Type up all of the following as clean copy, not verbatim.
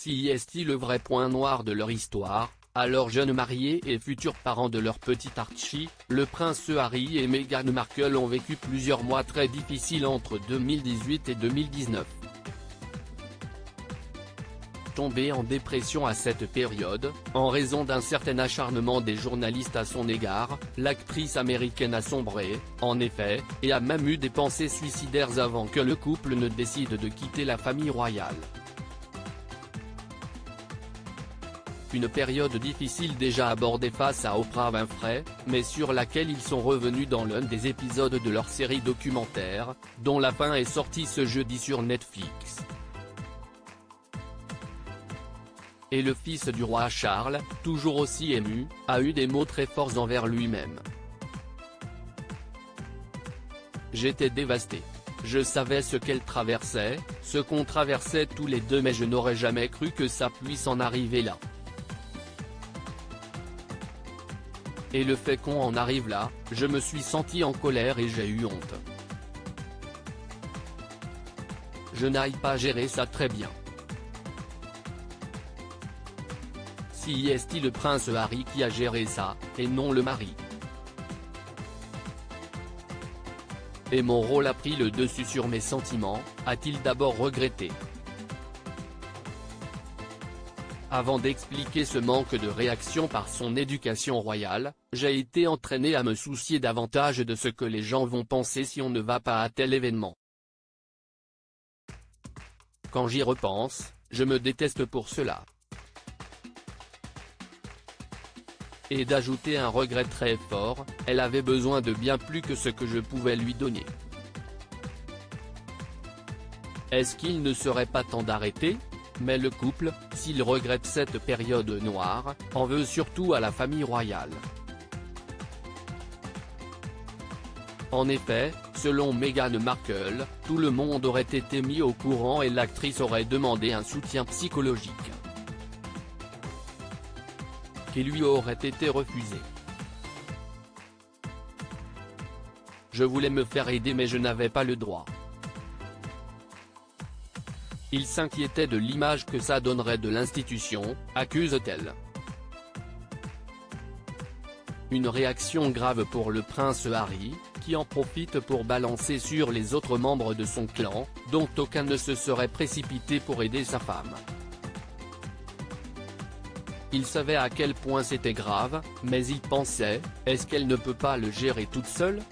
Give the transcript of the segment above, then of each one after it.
Si est-il le vrai point noir de leur histoire, alors jeunes mariés et futurs parents de leur petit Archie, le prince Harry et Meghan Markle ont vécu plusieurs mois très difficiles entre 2018 et 2019. Tombée en dépression à cette période, en raison d'un certain acharnement des journalistes à son égard, l'actrice américaine a sombré, en effet, et a même eu des pensées suicidaires avant que le couple ne décide de quitter la famille royale. Une période difficile déjà abordée face à Oprah Winfrey, mais sur laquelle ils sont revenus dans l'un des épisodes de leur série documentaire, dont la fin est sortie ce jeudi sur Netflix. Et le fils du roi Charles, toujours aussi ému, a eu des mots très forts envers lui-même. J'étais dévasté. Je savais ce qu'elle traversait, ce qu'on traversait tous les deux, mais je n'aurais jamais cru que ça puisse en arriver là. Et le fait qu'on en arrive là, je me suis senti en colère et j'ai eu honte. Je n'arrive pas à gérer ça très bien. Si est-il le prince Harry qui a géré ça, et non le mari? Et mon rôle a pris le dessus sur mes sentiments, a-t-il d'abord regretté. Avant d'expliquer ce manque de réaction par son éducation royale, j'ai été entraîné à me soucier davantage de ce que les gens vont penser si on ne va pas à tel événement. Quand j'y repense, je me déteste pour cela. Et d'ajouter un regret très fort, elle avait besoin de bien plus que ce que je pouvais lui donner. Est-ce qu'il ne serait pas temps d'arrêter? Mais le couple, s'il regrette cette période noire, en veut surtout à la famille royale. En effet, selon Meghan Markle, tout le monde aurait été mis au courant et l'actrice aurait demandé un soutien psychologique, qui lui aurait été refusé. Je voulais me faire aider mais je n'avais pas le droit. Il s'inquiétait de l'image que ça donnerait de l'institution, accuse-t-elle. Une réaction grave pour le prince Harry, qui en profite pour balancer sur les autres membres de son clan, dont aucun ne se serait précipité pour aider sa femme. Il savait à quel point c'était grave, mais il pensait, est-ce qu'elle ne peut pas le gérer toute seule?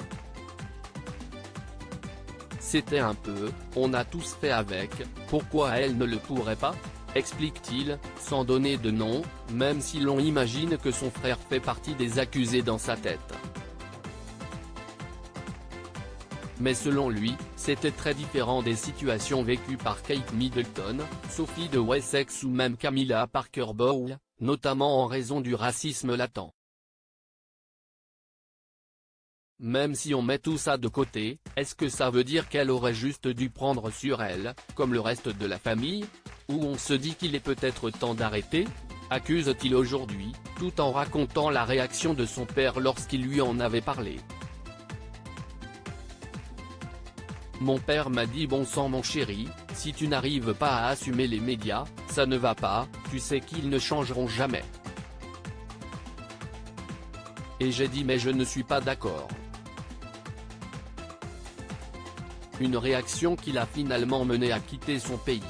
C'était un peu, on a tous fait avec, pourquoi elle ne le pourrait pas? Explique-t-il, sans donner de nom, même si l'on imagine que son frère fait partie des accusés dans sa tête. Mais selon lui, c'était très différent des situations vécues par Kate Middleton, Sophie de Wessex ou même Camilla Parker Bowles, notamment en raison du racisme latent. Même si on met tout ça de côté, est-ce que ça veut dire qu'elle aurait juste dû prendre sur elle, comme le reste de la famille? Ou on se dit qu'il est peut-être temps d'arrêter? Accuse-t-il aujourd'hui, tout en racontant la réaction de son père lorsqu'il lui en avait parlé. Mon père m'a dit bon sang mon chéri, si tu n'arrives pas à assumer les médias, ça ne va pas, tu sais qu'ils ne changeront jamais. Et j'ai dit mais je ne suis pas d'accord. Une réaction qui l'a finalement mené à quitter son pays.